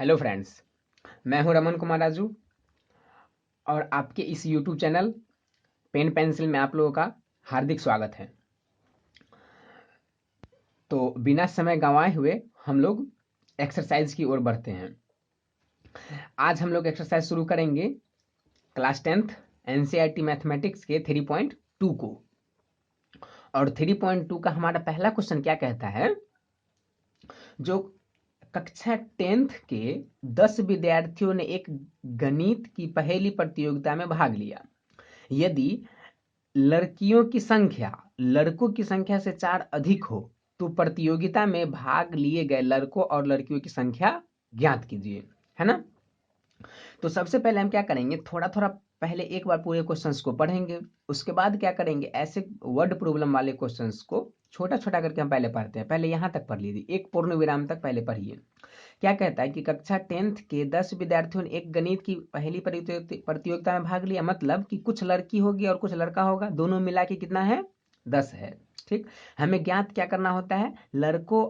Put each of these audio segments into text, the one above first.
Hello friends, मैं हूं रमन कुमार राजू और आपके इस यूट्यूब चैनल पेन पेंसिल में आप लोगों का हार्दिक स्वागत है। तो बिना समय गंवाए हुए हम लोग एक्सरसाइज की ओर बढ़ते हैं। आज हम लोग एक्सरसाइज शुरू करेंगे क्लास 10th एनसीईआरटी मैथमेटिक्स के 3.2 को। और 3.2 का हमारा पहला क्वेश्चन क्या कहता है, जो कक्षा 10th के 10 विद्यार्थियों ने एक गणित की पहेली प्रतियोगिता में भाग लिया। यदि लड़कियों की संख्या लड़कों की संख्या से 4 अधिक हो तो प्रतियोगिता में भाग लिए गए लड़कों और लड़कियों की संख्या ज्ञात कीजिए, है ना। तो सबसे पहले हम क्या करेंगे, थोड़ा थोड़ा पहले एक बार पूरे क्वेश्चंस को पढ़ेंगे। उसके बाद क्या करेंगे, ऐसे वर्ड प्रॉब्लम वाले क्वेश्चंस को छोटा छोटा करके हम पहले पढ़ते हैं। पहले यहाँ तक पढ़ लीजिए, एक पूर्ण विराम तक पहले पढ़िए। क्या कहता है कि कक्षा 10th के 10 विद्यार्थियों ने एक गणित की पहली प्रतियोगिता में भाग लिया। मतलब कि कुछ लड़की होगी और कुछ लड़का होगा, दोनों मिला के कितना है, 10 है। ठीक, हमें ज्ञात क्या करना होता है, लड़कों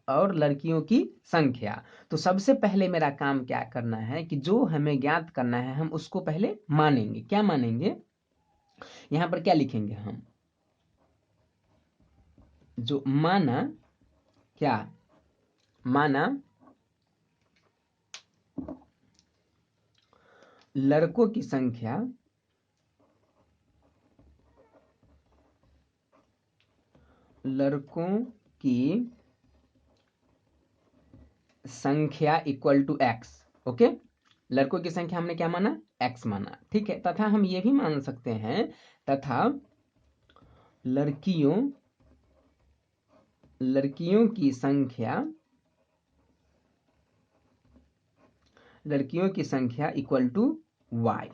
और लड़कियों की संख्या। तो सबसे पहले मेरा काम क्या करना है कि जो हमें ज्ञात करना है हम उसको पहले मानेंगे। क्या मानेंगे, यहां पर क्या लिखेंगे हम, जो माना, क्या माना लड़कों की संख्या इक्वल टू एक्स। ओके, लड़कों की संख्या हमने क्या माना, एक्स माना। ठीक है, तथा हम ये भी मान सकते हैं, तथा लड़कियों की संख्या इक्वल टू वाई,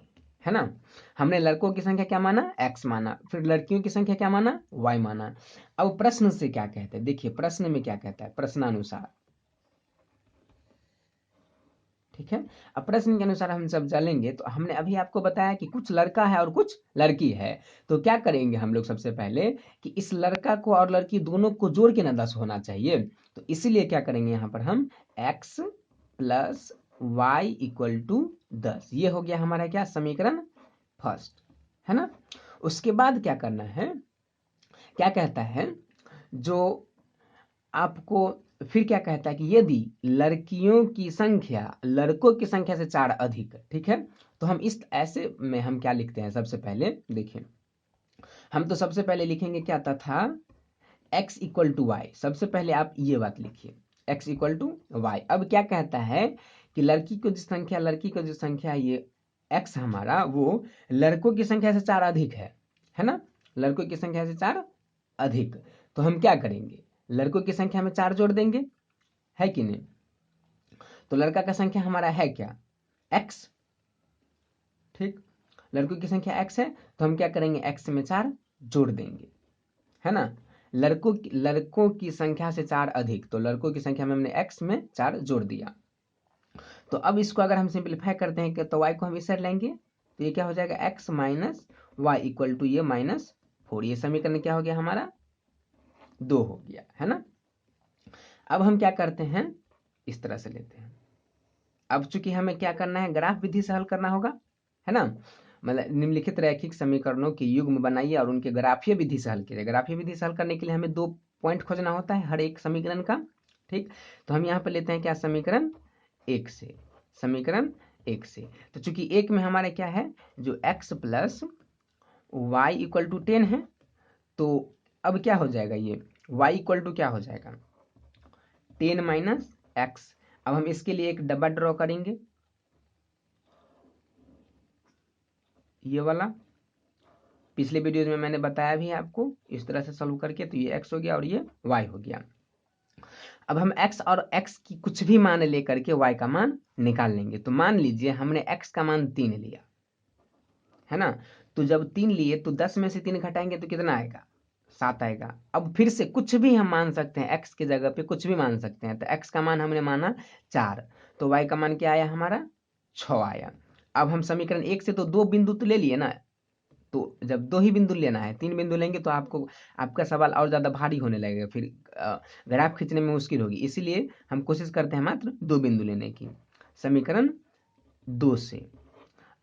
है ना। हमने लड़कों की संख्या क्या माना, एक्स माना, फिर लड़कियों की संख्या क्या माना, वाई माना। अब प्रश्न से क्या कहते हैं, देखिए प्रश्न में क्या कहता है, प्रश्नानुसार। ठीक है, अब प्रश्न के अनुसार हम सब चलेंगे। तो हमने अभी आपको बताया कि कुछ लड़का है और कुछ लड़की है। तो क्या करेंगे हम लोग, सबसे पहले कि इस लड़का को और लड़की दोनों को जोड़ के ना 10 होना चाहिए। तो इसीलिए क्या करेंगे, यहाँ पर हम x plus y equal to 10, ये हो गया हमारा क्या, समीकरण फर्स्ट, है ना। उसके बाद क्या करना है, क्या कहता है, जो आपको फिर क्या कहता है कि यदि लड़कियों की संख्या लड़कों की संख्या से 4 अधिक, ठीक है। तो हम इस ऐसे में हम क्या लिखते हैं, सबसे पहले देखिए, हम तो सबसे पहले लिखेंगे क्या, तथा x इक्वल टू वाई। सबसे पहले आप ये बात लिखिए, x इक्वल टू वाई। अब क्या कहता है कि लड़की को जो संख्या ये x हमारा, वो लड़कों की संख्या से 4 अधिक है ना, लड़कों की संख्या से 4 अधिक। तो हम क्या करेंगे, लड़कों की संख्या में 4 जोड़ देंगे, है कि नहीं। तो लड़का का संख्या हमारा है क्या, x। ठीक, लड़कों की संख्या x है, तो हम क्या करेंगे, x में 4 जोड़ देंगे, है ना। लड़कों की संख्या से 4 अधिक, तो लड़कों की संख्या में हमने x में 4 जोड़ दिया। तो अब इसको अगर हम सिंप्लीफाई करते हैं तो y को हम इस साइड लेंगे, तो ये क्या हो जाएगा, x minus y equal to ये -4। ये समीकरण क्या हो गया हमारा, 2 हो गया, है ना। अब हम क्या करते हैं, इस तरह से लेते हैं। अब चूंकि हमें क्या करना है, ग्राफ विधि से हल करना होगा, है ना। मतलब निम्नलिखित रैखिक समीकरणों के युग्म बनाइए और उनके ग्राफीय विधि से हल कीजिए। ग्राफीय विधि से हल करने के लिए हमें 2 पॉइंट खोजना होता है हर एक समीकरण का। ठीक, तो हम यहाँ पे लेते हैं क्या, समीकरण 1 से, समीकरण 1 से। तो चूंकि एक में हमारे क्या है, जो x plus y equal to 10 है, तो अब क्या हो जाएगा, ये y इक्वल टू क्या हो जाएगा, 10 माइनस एक्स। अब हम इसके लिए एक डब्बा ड्रॉ करेंगे, ये वाला पिछले वीडियोज में मैंने बताया भी है आपको, इस तरह से सॉल्व करके। तो ये x हो गया और ये y हो गया। अब हम x और x की कुछ भी मान लेकर के y का मान निकाल लेंगे। तो मान लीजिए हमने x का मान 3 लिया, है ना। तो जब 3 लिए तो 10 में से 3 घटाएंगे तो कितना आएगा, 7 आएगा। अब फिर से कुछ भी हम मान सकते हैं, x की जगह पे कुछ भी मान सकते हैं। तो x का मान हमने माना 4, तो y का मान क्या आया हमारा, 6 आया। अब हम समीकरण 1 से तो 2 बिंदु तो ले लिए ना, तो जब 2 ही बिंदु लेना है, 3 बिंदु लेंगे तो आपका सवाल और ज़्यादा भारी होने लगेगा, फिर ग्राफ खींचने में मुश्किल होगी। इसीलिए हम कोशिश करते हैं मात्र 2 बिंदु लेने की। समीकरण 2 से।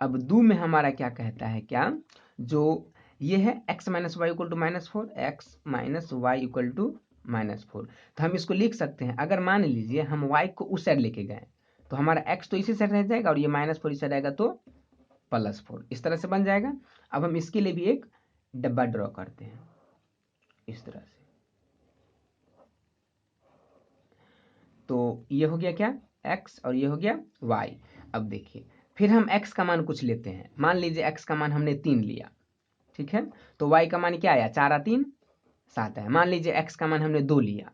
अब 2 में हमारा क्या कहता है, क्या जो ये है x minus y equal to -4, x minus y equal to -4, तो हम इसको लिख सकते हैं। अगर मान लीजिए हम y को उस साइड लेके गए तो हमारा x तो इसी साइड रह जाएगा और ये -4 इस साइड आएगा तो +4, इस तरह से बन जाएगा। अब हम इसके लिए भी एक डब्बा ड्रॉ करते हैं इस तरह से। तो ये हो गया क्या, x और ये हो गया y। अब देखिए फिर हम x का मान कुछ लेते हैं। मान लीजिए x का मान हमने 3 लिया, ठीक है, तो y का मान क्या आया, 4 और 3 7 है। मान लीजिए x का मान हमने 2 लिया,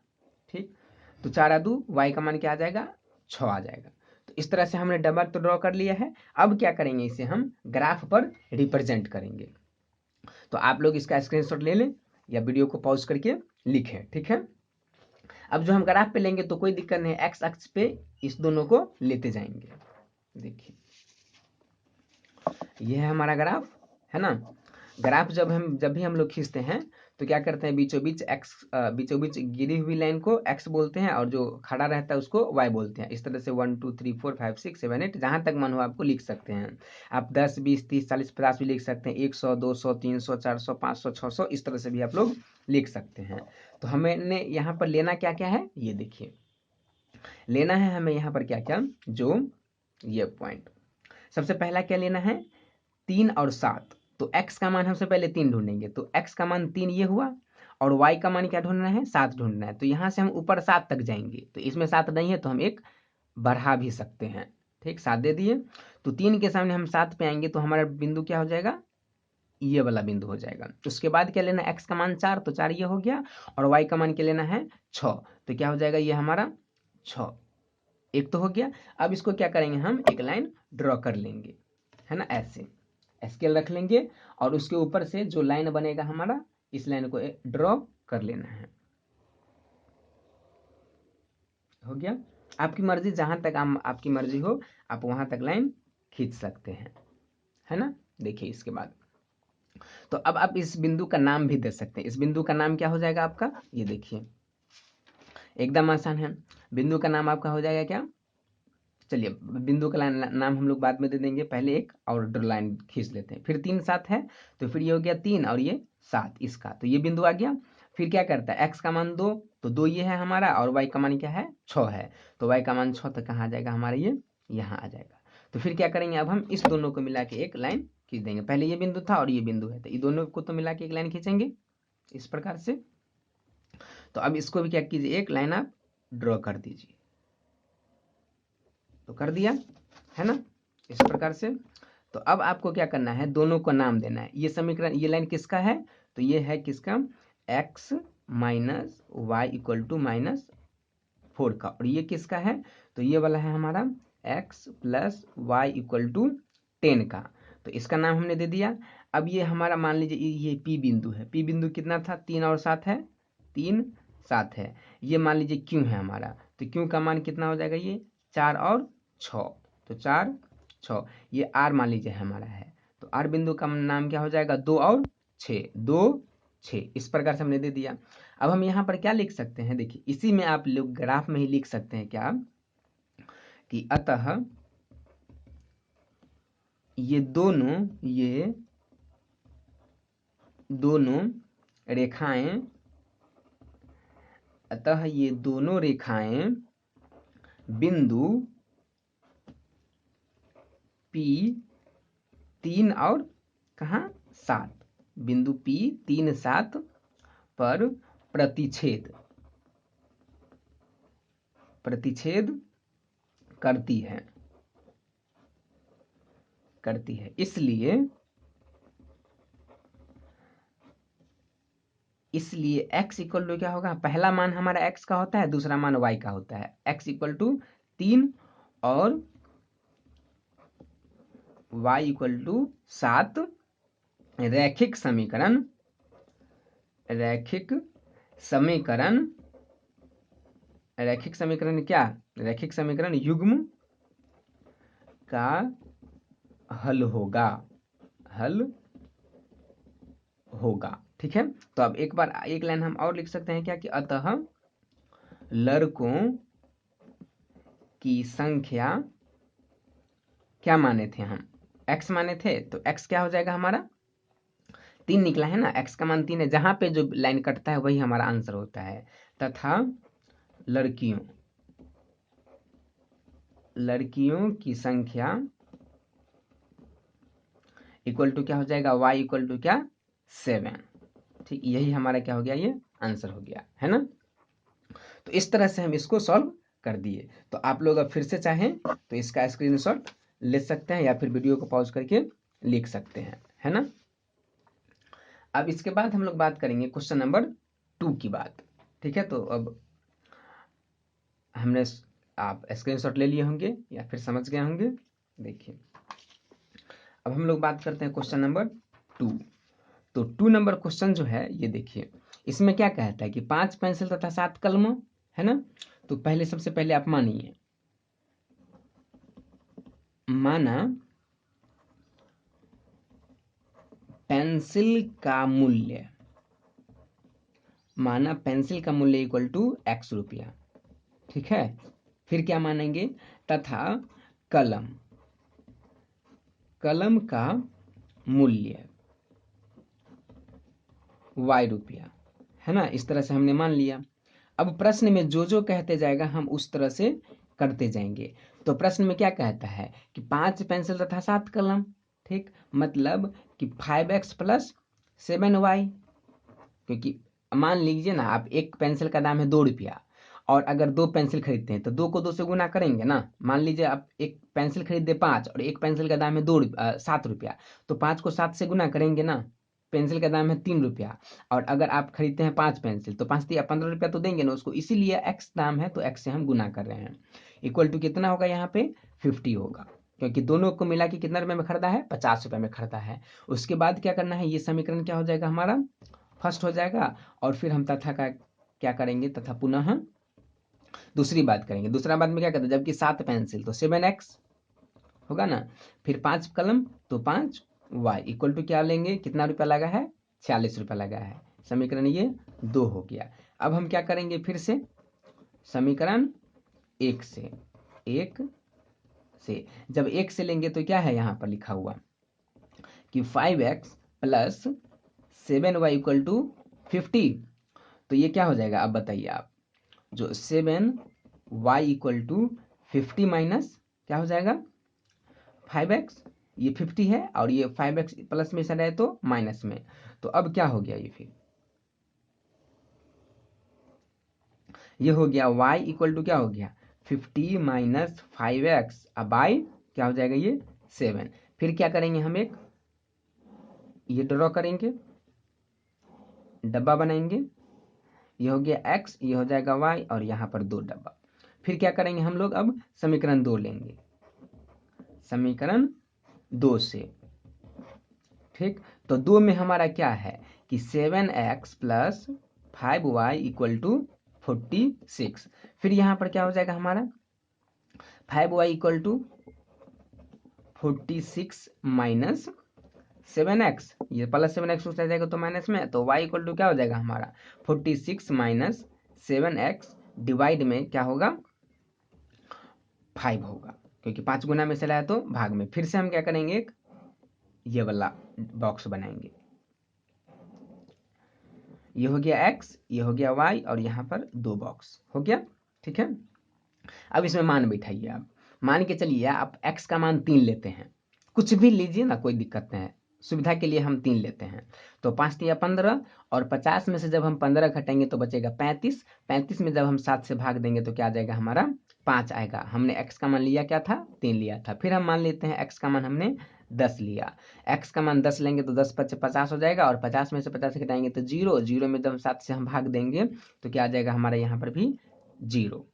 ठीक, तो 4 और 2 y का मान क्या आ जाएगा, 6 आ जाएगा। तो इस तरह से हमने डबल तो ड्रॉ कर लिया है। अब क्या करेंगे, इसे हम ग्राफ पर रिप्रेजेंट करेंगे। तो आप लोग इसका स्क्रीनशॉट ले लें या वीडियो को पॉज करके लिखें, ठीक है। अब जो हम ग्राफ पे लेंगे तो कोई दिक्कत नहीं, एक्स अक्ष पे इस दोनों को लेते जाएंगे। देखिए ये है हमारा ग्राफ, है ना। ग्राफ जब भी हम लोग खींचते हैं तो क्या करते हैं, बीचों बीच गिरी हुई लाइन को x बोलते हैं और जो खड़ा रहता है उसको y बोलते हैं। इस तरह से 1 2 3 4 5 6 7 8 जहां तक मन हो आपको लिख सकते हैं। आप 10 20 30 40 50 भी लिख सकते हैं, 100 200 300 400 500 600 इस तरह से भी आप लोग लिख सकते हैं। तो हमने यहाँ पर लेना क्या क्या है, ये देखिए लेना है हमें यहाँ पर क्या क्या, जो ये पॉइंट सबसे पहला क्या लेना है, 3 और 7। तो x का मान हमसे पहले 3 ढूंढेंगे, तो x का मान 3 ये हुआ और y का मान क्या ढूंढना है, 7 ढूंढना है। तो यहाँ से हम ऊपर 7 तक जाएंगे, तो इसमें 7 नहीं है तो हम एक बढ़ा भी सकते हैं, ठीक, 7 दे दिए। तो 3 के सामने हम 7 पे आएंगे तो हमारा बिंदु क्या हो जाएगा, ये वाला बिंदु हो जाएगा। उसके बाद क्या लेना है, x का मान 4, तो 4 ये हो गया और y का मान क्या लेना है 6, तो क्या हो जाएगा ये हमारा 6, एक तो हो गया। अब इसको क्या करेंगे, हम एक लाइन ड्रॉ कर लेंगे, है ना, ऐसे स्केल रख लेंगे और उसके ऊपर से जो लाइन बनेगा हमारा, इस लाइन को ड्रॉ कर लेना है। हो गया, आपकी मर्जी, जहां तक आपकी मर्जी हो आप वहां तक लाइन खींच सकते हैं, है ना। देखिए इसके बाद तो अब आप इस बिंदु का नाम भी दे सकते हैं। इस बिंदु का नाम क्या हो जाएगा आपका, ये देखिए एकदम आसान है। बिंदु का नाम आपका हो जाएगा क्या, चलिए बिंदु का नाम हम लोग बाद में दे देंगे, पहले एक और लाइन खींच लेते हैं। फिर 3 7 है तो फिर ये हो गया 3 और ये 7 इसका, तो ये बिंदु आ गया। फिर क्या करता है, x का मान 2, तो 2 ये है हमारा और y का मान क्या है 6 है, तो y का मान 6 तो कहाँ आ जाएगा हमारा, ये यहाँ आ जाएगा। तो फिर क्या करेंगे, अब हम इस दोनों को मिला के एक लाइन खींच देंगे। पहले ये बिंदु था और ये बिंदु है, तो ये दोनों को तो मिला के एक लाइन खींचेंगे इस प्रकार से। तो अब इसको भी क्या कीजिए, एक लाइन आप ड्रॉ कर दीजिए, तो कर दिया, है ना, इस प्रकार से। तो अब आपको क्या करना है, दोनों को नाम देना है। ये समीकरण, ये लाइन किसका है, तो ये है किसका, x minus y equal to -4 का, और ये किसका है, तो ये वाला है हमारा x plus y equal to 10 का। तो इसका नाम हमने दे दिया। अब ये हमारा मान लीजिए ये P बिंदु है। P बिंदु कितना था, 3 और 7 है, 3 7 है। ये मान लीजिए Q है हमारा, तो Q का मान कितना हो जाएगा, ये 4 और 6, तो 4 6। ये R मान लीजिए हमारा है, तो R बिंदु का नाम क्या हो जाएगा, 2 और 6, 2 6, इस प्रकार से हमने दे दिया। अब हम यहाँ पर क्या लिख सकते हैं, देखिए इसी में आप लोग ग्राफ में ही लिख सकते हैं क्या, कि अतः ये दोनों रेखाएं, अतः ये दोनों रेखाएं बिंदु P 3 और कहाँ 7, बिंदु P 3 7 पर प्रतिच्छेद करती है। इसलिए x इक्वल टू क्या होगा, पहला मान हमारा x का होता है, दूसरा मान y का होता है। x इक्वल टू 3 और y इक्वल टू 7 रैखिक समीकरण क्या, रैखिक समीकरण युग्म का हल होगा, ठीक है। तो अब एक बार एक लाइन हम और लिख सकते हैं क्या, कि अतः लड़कों की संख्या क्या माने थे हम, x माने थे, तो x क्या हो जाएगा हमारा 3 निकला है ना, x का मान 3 है, जहां पे जो लाइन कटता है वही हमारा आंसर होता है। तथा लड़कियों की संख्या इक्वल टू क्या हो जाएगा, y इक्वल टू क्या 7। ठीक, यही हमारा क्या हो गया, ये आंसर हो गया है ना। तो इस तरह से हम इसको सॉल्व कर दिए। तो आप लोग अब फिर से चाहें तो इसका स्क्रीनशॉट ले सकते हैं या फिर वीडियो को पॉज करके लिख सकते हैं, है ना। अब इसके बाद हम लोग बात करेंगे क्वेश्चन नंबर 2 की बात। ठीक है, तो अब हमने आप स्क्रीनशॉट ले लिए होंगे या फिर समझ गए होंगे। देखिए अब हम लोग बात करते हैं क्वेश्चन नंबर 2। तो 2 नंबर क्वेश्चन जो है ये देखिए, इसमें क्या कहता है कि 5 पेंसिल तथा 7 कलम है ना। तो पहले सबसे पहले आप मानिए, माना पेंसिल का मूल्य, माना पेंसिल का मूल्य इक्वल टू x रुपया। ठीक है, फिर क्या मानेंगे, तथा कलम का मूल्य y रुपया, है ना। इस तरह से हमने मान लिया। अब प्रश्न में जो जो कहते जाएगा हम उस तरह से करते जाएंगे। तो प्रश्न में क्या कहता है कि 5 पेंसिल तथा 7 कलम, ठीक, मतलब कि 5x प्लस 7y। क्योंकि मान लीजिए ना, आप एक पेंसिल का दाम है 2 रुपया, और अगर 2 पेंसिल खरीदते हैं तो 2 को 2 से गुना करेंगे ना। मान लीजिए आप एक पेंसिल खरीदे 5 और एक पेंसिल का दाम है 7 रुपया, तो 5 को 7 से गुना करेंगे ना। पेंसिल का दाम है 3 रुपया, और अगर आप खरीदते हैं 5 पेंसिल तो 5 दिया 15 रुपया तो देंगे ना उसको, इसीलिए x दाम है तो x से हम गुना कर रहे हैं। इक्वल टू कितना होगा यहाँ पे 50 होगा, क्योंकि दोनों को मिला के कितना रुपए में खरीदा है, 50 रुपए में खरीदा है। उसके बाद क्या करना है, ये समीकरण क्या हो जाएगा हमारा फर्स्ट हो जाएगा। और फिर हम तथा का क्या करेंगे, तथा पुनः दूसरी बात करेंगे। दूसरा बात में क्या कहते हैं, जबकि 7 पेंसिल तो 7x होगा ना, फिर 5 कलम तो 5y इक्वल टू क्या लेंगे, कितना रुपया लगा है 46 रुपया लगा है। समीकरण ये 2 हो गया। अब हम क्या करेंगे, फिर से समीकरण 1 से जब 1 से लेंगे तो क्या है यहाँ पर लिखा हुआ कि 5x plus 7y equal to 50। तो ये क्या हो जाएगा, अब बताइए आप, जो 7y इक्वल टू 50 माइनस क्या हो जाएगा 5x, ये 50 है और ये 5x प्लस में चला है तो माइनस में। तो अब क्या हो गया, ये फिर ये हो गया y इक्वल टू क्या हो गया 50 माइनस 5x, अब बाई क्या हो जाएगा ये 7। फिर क्या करेंगे, हम एक ये ड्रॉ करेंगे, डब्बा बनाएंगे, ये हो गया x, ये हो जाएगा y, और यहाँ पर 2 डब्बा। फिर क्या करेंगे हम लोग, अब समीकरण 2 लेंगे, समीकरण 2 से। ठीक, तो 2 में हमारा क्या है कि 7x plus 5y equal to 46। फिर यहाँ पर क्या हो जाएगा हमारा 5y equal to 46 minus 7x, ये प्लस 7x हो जाएगा तो माइनस में, तो y इक्वल टू क्या हो जाएगा हमारा 46 माइनस 7x डिवाइड में क्या होगा 5 होगा, क्योंकि 5 गुना में चला है तो भाग में। फिर से हम क्या करेंगे, एक ये वाला बॉक्स बनाएंगे, ये हो गया x, ये हो गया y, और यहाँ पर 2 बॉक्स हो गया। ठीक है, अब इसमें मान बैठाइए आप, मान के चलिए आप x का मान 3 लेते हैं, कुछ भी लीजिए ना, कोई दिक्कत नहीं है, सुविधा के लिए हम 3 लेते हैं। तो 5 तिया 15, और 50 में से जब हम 15 घटाएंगे तो बचेगा 35। 35 में जब हम 7 से भाग देंगे तो क्या आ जाएगा हमारा 5 आएगा। हमने x का मान लिया क्या था 3 लिया था। फिर हम मान लेते हैं x का मान हमने 10 लिया, x का मान 10 लेंगे तो 10 पच्चे 50 हो जाएगा, और 50 में से 50 घटाएंगे तो 0, 0 में जब 7 से हम भाग देंगे तो क्या आ जाएगा हमारा यहाँ पर भी 0।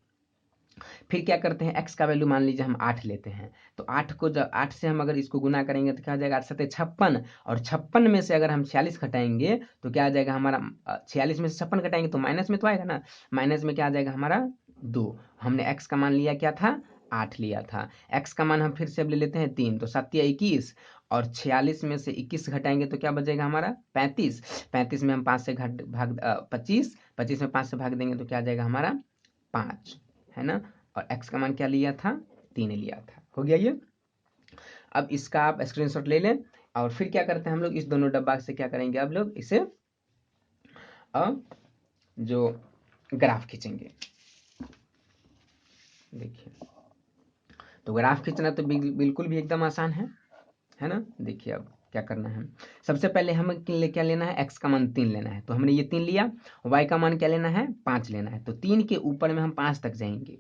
फिर क्या करते हैं, x का वैल्यू मान लीजिए हम 8 लेते हैं, तो 8 को जब 8 से हम अगर इसको गुना करेंगे तो क्या आ जाएगा 8 सत्ते 56, और 56 में से अगर हम 46 घटाएंगे तो क्या आ जाएगा हमारा 46 में से 56 घटाएंगे तो माइनस में तो आएगा ना, माइनस में क्या आ जाएगा हमारा 2। हमने x का मान लिया क्या था 8 लिया था, x का मान हम फिर से अब ले लेते हैं 3, तो 7 या 21, और 46 में से 21 घटाएंगे तो क्या बचेगा हमारा 35। 35 में हम 5 से घट भाग 25, 25 में 5 से भाग देंगे तो क्या आ जाएगा हमारा 5, है ना। और x का मान क्या लिया था 3 लिया था, हो गया ये। अब इसका आप स्क्रीनशॉट ले लें और फिर क्या करते हैं हम लोग, इस दोनों डब्बा से क्या करेंगे, अब लोग इसे जो ग्राफ खींचेंगे। देखिए, तो ग्राफ खींचना तो बिल्कुल भी एकदम आसान है ना। देखिए अब क्या करना है, सबसे पहले हमें क्या लेना है, x का मान 3 लेना है, तो हमने ये 3 लिया। y का मान क्या लेना है, 5 लेना है, तो 3 के ऊपर में हम 5 तक जाएंगे।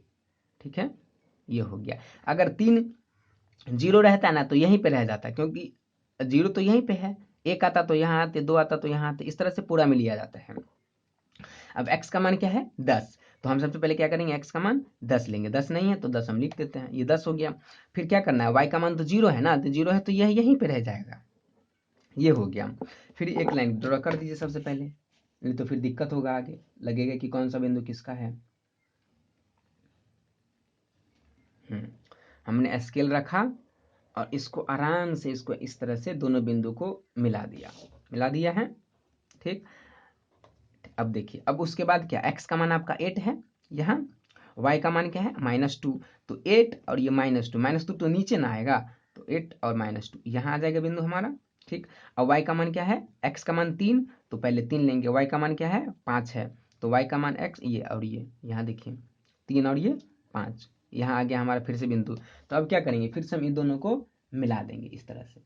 ठीक है, ये हो गया। अगर 3 0 रहता है ना तो यहीं पे रह जाता, क्योंकि 0 तो यहीं पे है, 1 आता तो यहाँ आते, 2 आता तो यहाँ आते, इस तरह से पूरा में लिया जाता है। अब x का मान क्या है, 10, तो हम सबसे पहले क्या करेंगे, x का मान 10 लेंगे। 10 नहीं है तो 10 हम लिख देते हैं, ये 10 हो गया। फिर क्या करना है, y का मान तो 0 है ना, तो 0 है तो यह यहीं पे रह जाएगा, ये हो गया। फिर एक लाइन ड्रॉ कर दीजिए सबसे पहले, नहीं तो फिर दिक्कत होगा, आगे लगेगा कि कौन सा बिंदु किसका है। हमने स्केल रखा और इसको आराम से इसको इस तरह से दोनों बिंदु को मिला दिया है। ठीक, अब देखिए, अब उसके बाद क्या, x का मान आपका 8 है यहाँ, y का मान क्या है, -2, तो 8 और ये -2 तो नीचे ना आएगा, तो 8 और -2 यहाँ आ जाएगा बिंदु हमारा। ठीक, अब y का मान क्या है, x का मान 3, तो पहले 3 लेंगे, y का मान क्या है, 5 है, तो y का मान x, ये और ये यहाँ देखिए 3 और ये 5, यहाँ आ गया हमारा फिर से बिंदु। तो अब क्या करेंगे, फिर से हम इन दोनों को मिला देंगे, इस तरह से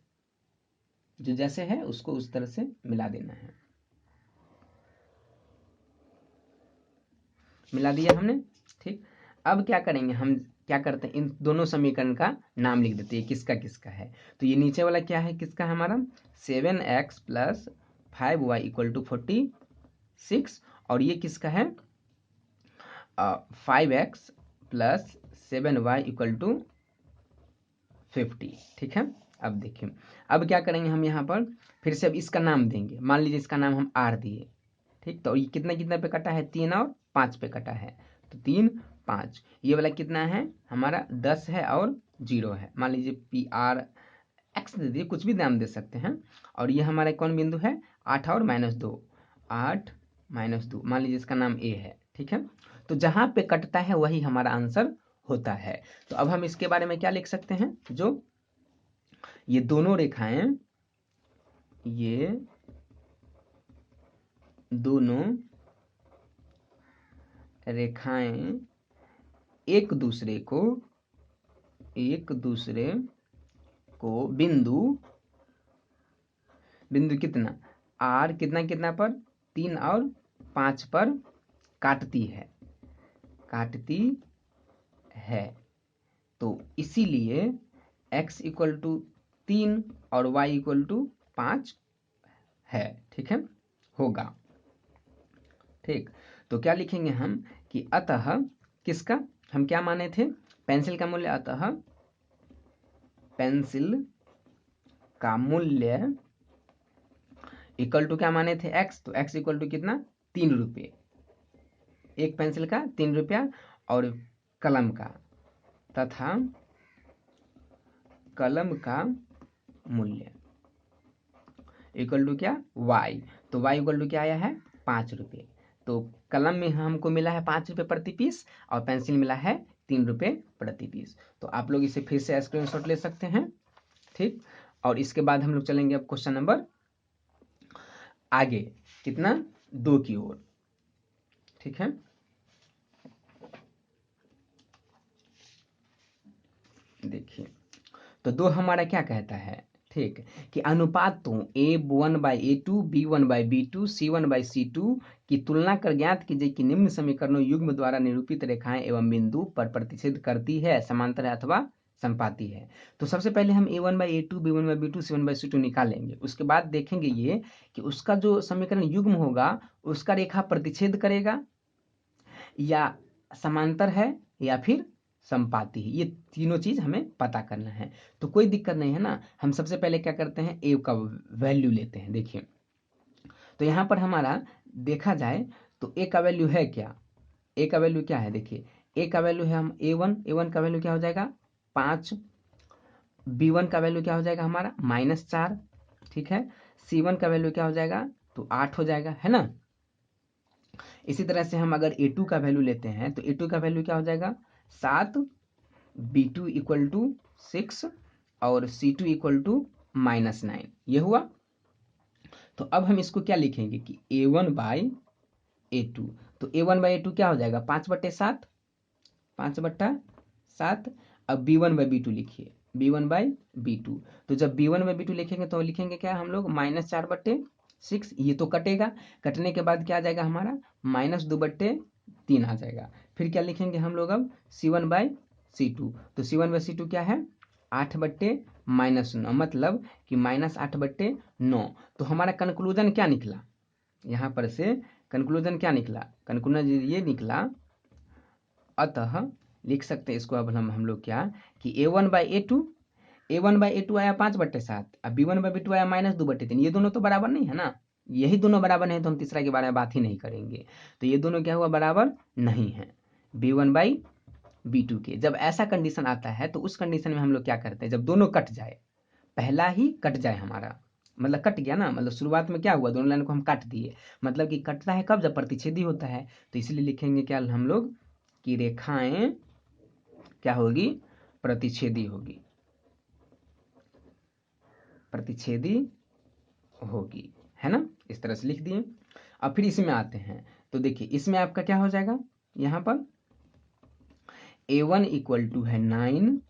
जो जैसे है उसको उस तरह से मिला देना है। मिला दिया हमने। ठीक, अब क्या करेंगे, हम क्या करते हैं, इन दोनों समीकरण का नाम लिख देते हैं, किसका किसका है। तो ये नीचे वाला क्या है, किसका है हमारा, 7x plus 5y equal to 46, और ये किसका है, 5x plus 7y equal to 50। ठीक है, अब देखिए, अब क्या करेंगे हम यहाँ पर फिर से अब इसका नाम देंगे, मान लीजिए इसका नाम हम r दिए। ठीक, तो ये कितना कितना पे कटा है, 3 और 5 पे कटा है, तो 3 5, ये वाला कितना है हमारा, 10 है और 0 है, मान लीजिए PR दे दिए, कुछ भी नाम दे सकते हैं। और ये हमारा कौन बिंदु है, 8 और -2, 8 -2, मान लीजिए इसका नाम A है। ठीक है, तो जहाँ पे कटता है वही हमारा आंसर होता है। तो अब हम इसके बारे में क्या लिख सकते हैं, जो ये दोनों रेखाएं, ये दोनों रेखाएं एक दूसरे को बिंदु कितना, R कितना कितना पर, 3 और 5 पर काटती है। तो इसीलिए x इक्वल टू 3 और y इक्वल टू 5 है। ठीक है, होगा। ठीक, तो क्या लिखेंगे हम कि अतः किसका हम क्या माने थे, पेंसिल का मूल्य, अतः पेंसिल का मूल्य इक्वल टू क्या माने थे, x, तो x इक्वल टू कितना, 3 रुपये, एक पेंसिल का 3 रुपया, और कलम का तथा कलम का मूल्य इक्वल टू क्या, y, तो y इक्वल टू क्या आया है, 5 रुपये। तो कलम में हमको मिला है 5 रुपये प्रति पीस और पेंसिल मिला है 3 रुपये प्रति पीस। तो आप लोग इसे फिर से स्क्रीनशॉट ले सकते हैं। ठीक, और इसके बाद हम लोग चलेंगे अब क्वेश्चन नंबर आगे, कितना, 2 की ओर। ठीक है, देखिए, तो 2 हमारा क्या कहता है, ठीक, कि अनुपातों A1/A2, B1/B2, C1/C2 की तुलना कर ज्ञात कीजिए कि निम्न समीकरणों युग्म द्वारा निरूपित रेखाएं एवं बिंदु पर प्रतिच्छेद करती है, समांतर है अथवा संपाती है। तो सबसे पहले हम A1/A2, B1/B2, C1/C2 निकालेंगे, उसके बाद देखेंगे ये कि उसका जो समीकरण युग्म होगा उसका रेखा प्रतिच्छेद करेगा या समांतर है या फिर संपाती है, ये तीनों चीज हमें पता करना है। तो कोई दिक्कत नहीं है ना, हम सबसे पहले क्या करते हैं, ए का वैल्यू लेते हैं। देखिए, तो यहाँ पर हमारा देखा जाए तो ए का वैल्यू है क्या, ए का वैल्यू क्या है, देखिए ए का वैल्यू है हम A1 का वैल्यू क्या हो जाएगा, 5, B1 का वैल्यू क्या हो जाएगा हमारा, -4। ठीक है, C1 का वैल्यू क्या हो जाएगा, तो 8 हो जाएगा, है ना। इसी तरह से हम अगर A2 का वैल्यू लेते हैं तो A2 का वैल्यू क्या हो जाएगा, 7, B2 इक्वल टू 6, और C2 इक्वल टू -9, ये हुआ। तो अब हम इसको क्या लिखेंगे कि A1/A2, तो A1/A2 क्या हो जाएगा 5/7, 5/7। अब B1/B2 लिखिए, B1/B2, तो जब B1/B2 लिखेंगे तो लिखेंगे क्या हम लोग -4/6, ये तो कटेगा, कटने के बाद क्या आ जाएगा हमारा -2/3 आ जाएगा। फिर क्या लिखेंगे हम लोग अब C1/C2, तो C1/C2 क्या है 8/-9, मतलब कि -8/9। तो हमारा कंक्लूजन क्या निकला, यहाँ पर से कंक्लूजन क्या निकला, कंक्लूजन ये निकला, अतः लिख सकते हैं इसको अब हम लोग क्या कि A1/A2 आया 5/7, अब B1/B2 आया -2/3, ये दोनों तो बराबर नहीं है ना, यही दोनों बराबर नहीं तो हम तीसरा के बारे में बात ही नहीं करेंगे। तो ये दोनों क्या हुआ बराबर नहीं है B1/B2 के। जब ऐसा कंडीशन आता है तो उस कंडीशन में हम लोग क्या करते हैं, जब दोनों कट जाए, पहला ही कट जाए हमारा, मतलब कट गया ना, मतलब शुरुआत में क्या हुआ दोनों लाइन को हम काट दिए, मतलब कि कटता है कब, जब प्रतिच्छेदी होता है। तो इसलिए लिखेंगे क्या हम लोग कि रेखाएं क्या होगी, प्रतिच्छेदी होगी, प्रतिच्छेदी होगी, है ना, इस तरह से लिख दिए। अब फिर इसमें आते हैं, तो देखिए इसमें आपका क्या हो जाएगा, यहाँ पर A1 इक्वल टू है 9,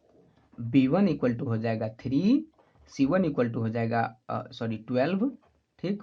B1 इक्वल टू हो जाएगा 3, C1 इक्वल टू हो जाएगा 12, ठीक।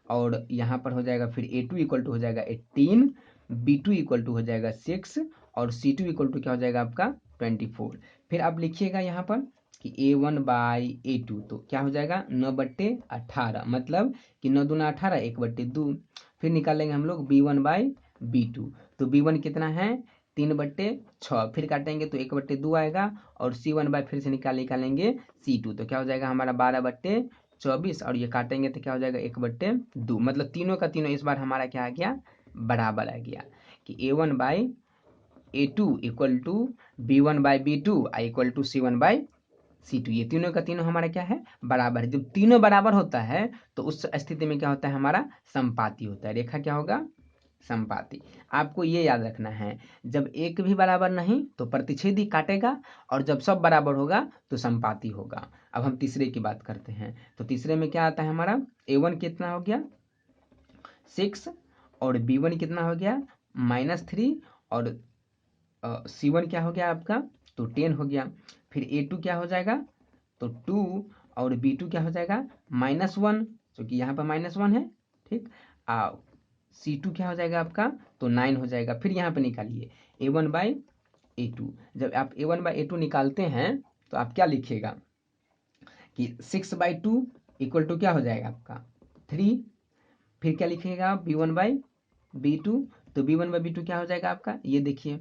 और यहाँ पर हो जाएगा फिर A2 इक्वल टू हो जाएगा 18, B2 इक्वल टू हो जाएगा 6, और C2 इक्वल टू क्या हो जाएगा आपका 24। फिर आप लिखिएगा यहाँ पर कि A1/A2, तो क्या हो जाएगा 9/18, मतलब कि 9 दूना 18, 1/2। फिर निकालेंगे हम लोग B1/B2, तो B1 कितना है 3/6, फिर काटेंगे तो 1/2 आएगा, और C1 फिर से निकालेंगे C2, तो क्या हो जाएगा हमारा 12/24, और ये काटेंगे तो क्या हो जाएगा 1/2, मतलब तीनों का तीनों इस बार हमारा क्या आ गया बराबर आ गया, कि A1/A2 equal to B1/B2 equal to C1/C2, ये तीनों का तीनों हमारा क्या है बराबर है। जब तीनों बराबर होता है तो उस स्थिति में क्या होता है हमारा संपाती होता है, रेखा क्या होगा संपाती। आपको ये याद रखना है, जब एक भी बराबर नहीं तो प्रतिच्छेदी काटेगा, और जब सब बराबर होगा तो संपाती होगा। अब हम तीसरे की बात करते हैं, तो तीसरे में क्या आता है हमारा A1 कितना हो गया 6, और B1 कितना हो गया -3, और C1 क्या हो गया आपका तो 10 हो गया। फिर A2 क्या हो जाएगा तो 2, और B2 क्या हो जाएगा -1, क्योंकि यहाँ पर -1 है, ठीक। C2 क्या हो जाएगा आपका तो 9 हो जाएगा। फिर यहाँ पे निकालिए A1/A2, जब आप A1/A2 निकालते हैं तो आप क्या लिखिएगा कि 6/2 इक्वल टू क्या हो जाएगा आपका 3। फिर क्या लिखिएगा B1/B2, तो B1/B2 क्या हो जाएगा आपका, ये देखिए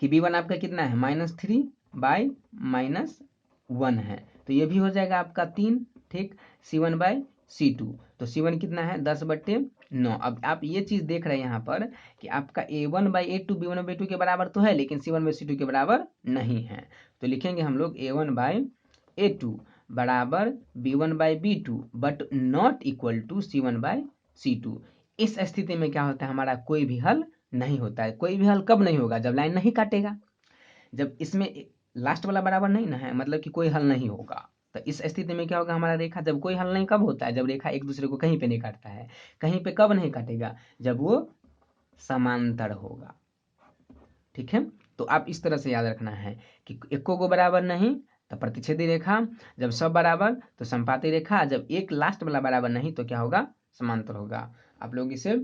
कि B1 आपका कितना है -3/-1 है, तो ये भी हो जाएगा आपका 3, ठीक। C1/C2, तो C1 कितना है 10/9। अब आप ये चीज़ देख रहे हैं यहाँ पर कि आपका A1/A2 B1/B2 के बराबर तो है, लेकिन C1/C2 के बराबर नहीं है। तो लिखेंगे हम लोग A1/A2 बराबर B1/B2 but not equal to C1/C2। इस स्थिति में क्या होता है हमारा कोई भी हल नहीं होता है। कोई भी हल कब नहीं होगा, जब लाइन नहीं काटेगा, जब इसमें लास्ट वाला बराबर नहीं ना है, मतलब कि कोई हल नहीं होगा। तो इस स्थिति में क्या होगा हमारा रेखा, जब कोई हल नहीं कब होता है, जब रेखा एक दूसरे को कहीं पे नहीं काटता है। कहीं पे कब नहीं काटेगा, जब वो समांतर होगा, ठीक है। तो आप इस तरह से याद रखना है कि एको को बराबर नहीं तो प्रतिच्छेदी रेखा, जब सब बराबर तो संपाती रेखा, जब एक लास्ट वाला बराबर नहीं तो क्या होगा समांतर होगा। आप लोग इसे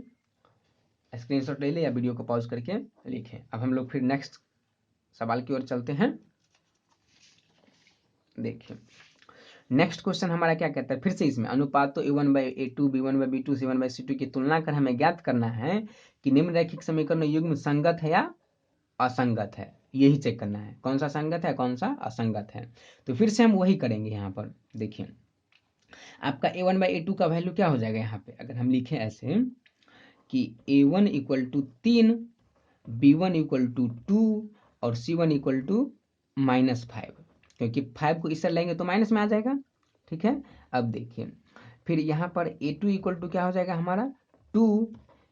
स्क्रीनशॉट ले लें या वीडियो को पॉज करके लिखें। अब हम लोग फिर नेक्स्ट सवाल की ओर चलते हैं। देखिए नेक्स्ट क्वेश्चन हमारा क्या कहता है, फिर से इसमें अनुपातों A1/A2 B1/B2 C1/C2 की तुलना कर हमें ज्ञात करना है कि निम्नरेखिक समीकरण युग्म संगत है या असंगत है, यही चेक करना है कौन सा संगत है कौन सा असंगत है। तो फिर से हम वही करेंगे। यहाँ पर देखिए आपका A1/A2 का वैल्यू क्या हो जाएगा, यहाँ पे अगर हम लिखें ऐसे कि A1 equal to 3, B1 equal to 2, और C1 इक्वल टू -5, क्योंकि 5 को इस तरह लेंगे तो माइनस में आ जाएगा, ठीक है। अब देखिए फिर यहाँ पर A2 इक्वल टू क्या हो जाएगा हमारा 2,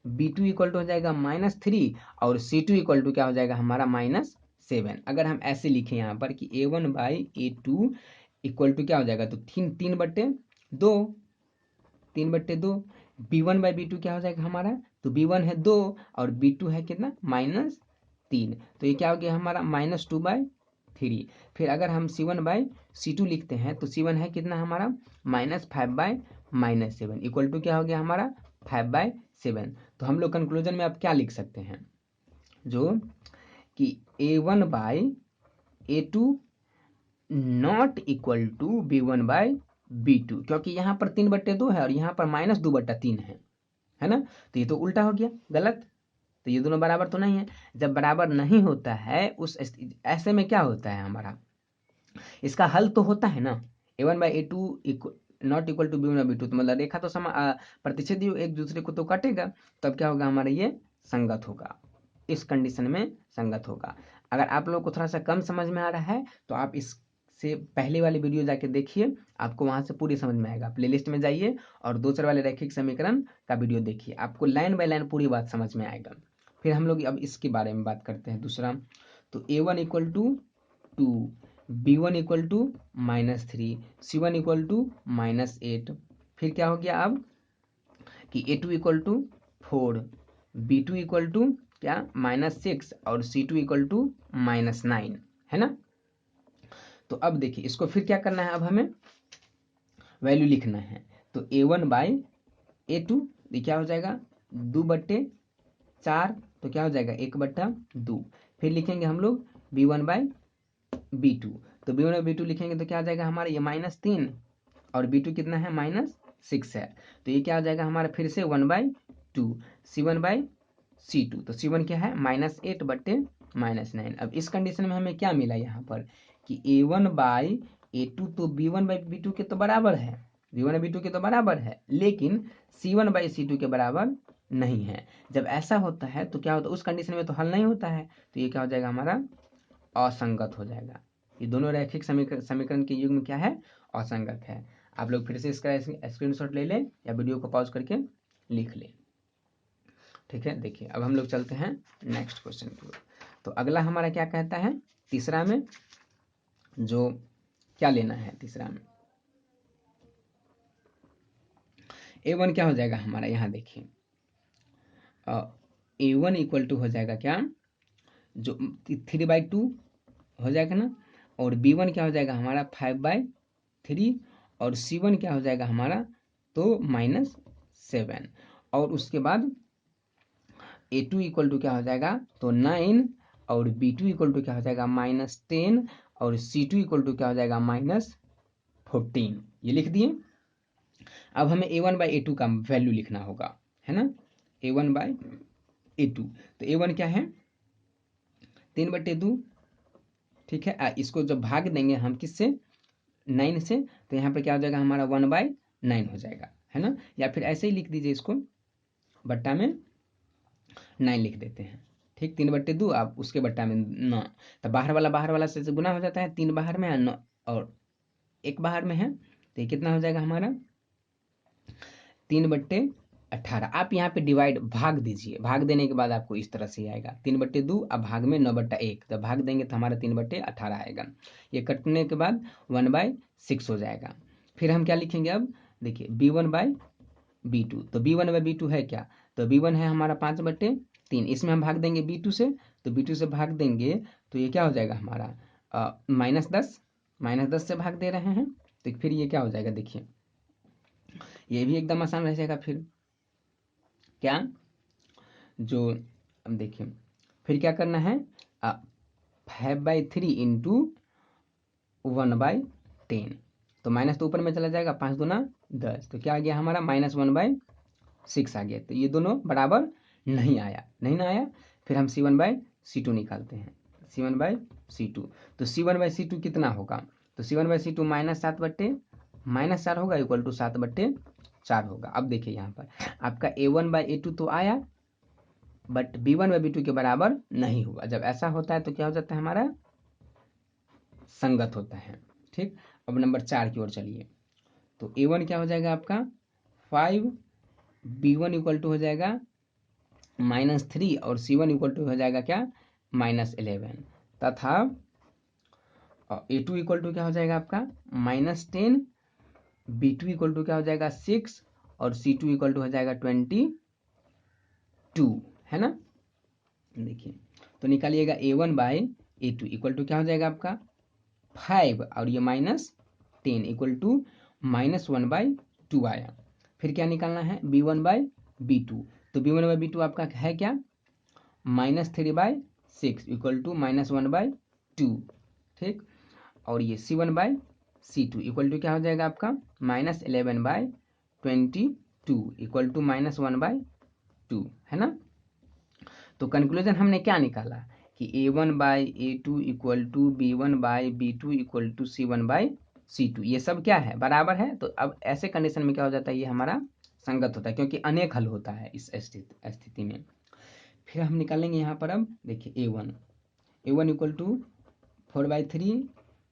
B2 इक्वल टू हो जाएगा -3, और C2 इक्वल टू क्या हो जाएगा हमारा 7। अगर हम ऐसे लिखें यहाँ पर कि A1/A2 इक्वल टू क्या हो जाएगा, तो 3/2, 3/2। B1/B2 क्या हो जाएगा हमारा, तो B1 है 2 और B2 है कितना, -3, तो ये क्या हो गया हमारा -2/3। फिर अगर हम C1/C2 लिखते हैं तो C1 है कितना हमारा -5/7 इक्वल टू क्या हो गया हमारा 5/7। तो हम लोग कंक्लूजन में अब क्या लिख सकते हैं, जो कि A1/A2 not equal to B1/B2, क्योंकि यहाँ पर 3/2 है और यहाँ पर -2/3 है ना, तो ये तो उल्टा हो गया, गलत। तो ये दोनों बराबर तो नहीं है। जब बराबर नहीं होता है उस ऐसे में क्या होता है हमारा, इसका हल तो होता है ना, A1/A2 not equal to B1/B2, तो मतलब रेखा तो प्रतिच्छेदी एक दूसरे को तो काटेगा, तब क्या होगा हमारा, ये संगत होगा, इस कंडीशन में संगत होगा। अगर आप लोगों को थोड़ा सा कम समझ में आ रहा है तो आप इससे पहले वाली वीडियो जाके देखिए, आपको वहां से पूरी समझ में आएगा। प्लेलिस्ट में जाइए और दूसरे वाले रैखिक समीकरण का वीडियो देखिए, आपको लाइन बाय लाइन पूरी बात समझ में आएगा। फिर हम लोग अब इसके बारे में बात करते हैं दूसरा। तो A1 equal to 2, B1 equal to -3, C1 equal to -8। फिर क्या हो गया अब कि A2 equal to 4, B2 equal to क्या -6 और C2 इक्वल टू -9, है ना। तो अब देखिए इसको फिर क्या करना है, अब हमें वैल्यू लिखना है। तो A1/A2 ये क्या हो जाएगा 2/4, तो क्या हो जाएगा 1/2। फिर लिखेंगे हम लोग B1/B2, तो B1/B2 लिखेंगे तो क्या हो जाएगा हमारा, ये -3 और B2 कितना है -6 है, तो ये क्या हो जाएगा हमारा फिर से 1/2 C1/C2, तो C1 क्या है -8/-9। अब इस कंडीशन में हमें क्या मिला यहाँ पर कि A1/A2 तो B1/B2 के तो बराबर है, B1/B2 के तो बराबर है, लेकिन C1/C2 के बराबर नहीं है। जब ऐसा होता है तो क्या होता है, उस कंडीशन में तो हल नहीं होता है, तो ये क्या हो जाएगा हमारा असंगत हो जाएगा। ये दोनों रैखिक समीकरण के युग्म क्या है, असंगत है। आप लोग फिर से इसका स्क्रीनशॉट ले लें या वीडियो को पॉज करके लिख लें, ठीक है। देखिए अब हम लोग चलते हैं नेक्स्ट क्वेश्चन की ओर। तो अगला हमारा क्या कहता है, तीसरा में जो क्या लेना है, तीसरा में A1 क्या हो जाएगा हमारा, यहाँ देखिए A1 इक्वल टू हो जाएगा क्या, जो 3/2 हो जाएगा ना, और B1 क्या हो जाएगा हमारा 5/3 और C1 क्या हो जाएगा हमारा तो -7, और उसके बाद A2 इक्वल टू क्या हो जाएगा तो 9 और B2 इक्वल टू क्या हो जाएगा -10 और C2 इक्वल टू क्या हो जाएगा -14। ये लिख दिए। अब हमें A1/A2 का वैल्यू लिखना होगा, है ना, A1/A2। तो A1 क्या है 3/2, ठीक है। इसको जब भाग देंगे हम किससे 9 से, तो यहाँ पे क्या हो जाएगा हमारा 1/9 हो जाएगा, है ना, या फिर ऐसे ही लिख दीजिए, इसको बट्टा में 9 लिख देते हैं, ठीक। 3/2 आप उसके बट्टा में 9, तो बाहर वाला से गुना हो जाता है, 3 बाहर में है 9 और 1 बाहर में है, तो ये कितना हो जाएगा हमारा 3/18। आप यहाँ पे डिवाइड भाग दीजिए, भाग देने के बाद आपको इस तरह से आएगा 3/2, अब भाग में 9/1, जब भाग देंगे तो हमारा 3/18 आएगा। ये कटने के बाद 1/6 हो जाएगा। फिर हम क्या लिखेंगे, अब देखिए B1/B2, तो B1/B2 है क्या, तो B1 है हमारा 5/3, इसमें हम भाग देंगे B2 से, तो B2 से भाग देंगे तो ये क्या हो जाएगा हमारा -10 से भाग दे रहे हैं, तो फिर ये क्या हो जाएगा, देखिए ये भी एकदम आसान रह जाएगा। फिर क्या, जो अब देखिए फिर क्या करना है 5/3 इंटू 1/10, तो माइनस तो ऊपर में चला जाएगा, 5 दूना 10, तो क्या आ गया हमारा -1/6 आ गया। तो ये दोनों बराबर नहीं आया, नहीं ना आया। फिर हम C1/C2 निकालते हैं, C1/C2, तो C1/C2 कितना होगा, तो C1/C2 -4 होगा इक्वल टू 7/4 होगा। अब देखिए यहाँ पर आपका A1/A2 तो आया, बट B1/B2 के बराबर नहीं हुआ। जब ऐसा होता है तो क्या हो जाता है हमारा संगत होता है, ठीक। अब नंबर 4 की ओर चलिए। तो A1 क्या हो जाएगा आपका 5, B1 इक्वल टू हो जाएगा -3 और C1 इक्वल टू हो जाएगा क्या -11। तथा A2 इक्वल टू क्या हो जाएगा आपका -10, B2 इक्वल टू क्या हो जाएगा 6 और C2 इक्वल टू हो जाएगा 22, है ना। देखिए तो निकालिएगा A1/A2 इक्वल टू क्या हो जाएगा आपका 5 और ये -10 इक्वल टू -1/2 आया। फिर क्या निकालना है B1/B2, तो B1/B2 आपका है क्या -3/6 इक्वल टू -1/2, ठीक। और ये C1/C2 इक्वल टू क्या हो जाएगा आपका -11/22 इक्वल टू -1/2, है ना। तो कंक्लूजन हमने क्या निकाला कि A1/A2 equal to B1/B2 equal to C1/C2, ये सब क्या है बराबर है। तो अब ऐसे कंडीशन में क्या हो जाता है, ये हमारा संगत होता है क्योंकि अनेक हल होता है इस स्थिति में। फिर हम निकालेंगे यहाँ पर, अब देखिए A1 equal to 4/3,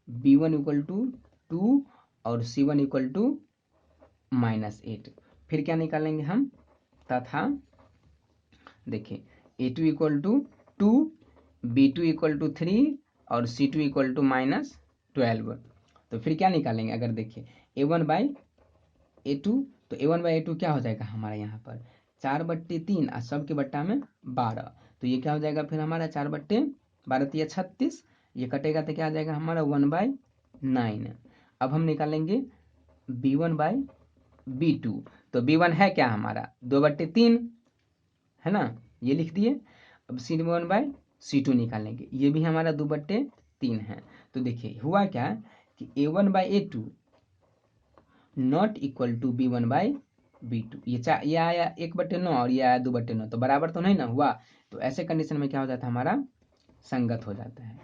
B1 equal to 2 और C1 इक्वल टू -8। फिर क्या निकालेंगे हम, तथा देखिए A2 equal to 2, B2 equal to 3 और C2 इक्वल टू -12। तो फिर क्या निकालेंगे, अगर देखिए A1/A2, तो A1/A2 क्या हो जाएगा हमारा यहाँ पर 4/3 और सब के बट्टा में 12, तो ये क्या हो जाएगा फिर हमारा 4/12 36, ये कटेगा तो क्या आ जाएगा हमारा 1/9। अब हम निकालेंगे B1/B2, तो B1 है क्या हमारा 2/3, है ना, ये लिख दिए। अब C1/C2 निकालेंगे, ये भी हमारा 2/3 है। तो देखिए हुआ क्या कि A1/A2 not equal to B1/B2, ये आया 1/9 और ये आया 2/9, तो बराबर तो नहीं ना हुआ। तो ऐसे कंडीशन में क्या हो जाता है हमारा संगत हो जाता है,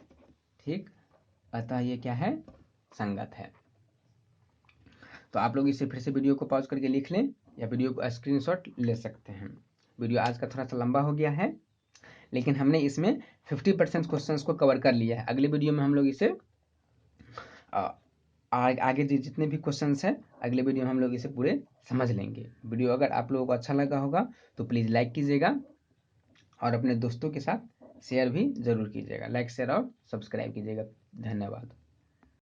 ठीक। अतः ये क्या है संगत है। तो आप लोग इसे फिर से वीडियो को पॉज करके लिख लें या वीडियो को स्क्रीनशॉट ले सकते हैं। वीडियो आज का थोड़ा सा लंबा हो गया है, लेकिन हमने इसमें 50% क्वेश्चंस को कवर कर लिया है। अगले वीडियो में हम लोग इसे आगे जितने भी क्वेश्चंस हैं अगले वीडियो में हम लोग इसे पूरे समझ लेंगे। वीडियो अगर आप लोगों को अच्छा लगा होगा तो प्लीज़ लाइक कीजिएगा और अपने दोस्तों के साथ शेयर भी ज़रूर कीजिएगा। लाइक शेयर और सब्सक्राइब कीजिएगा। धन्यवाद।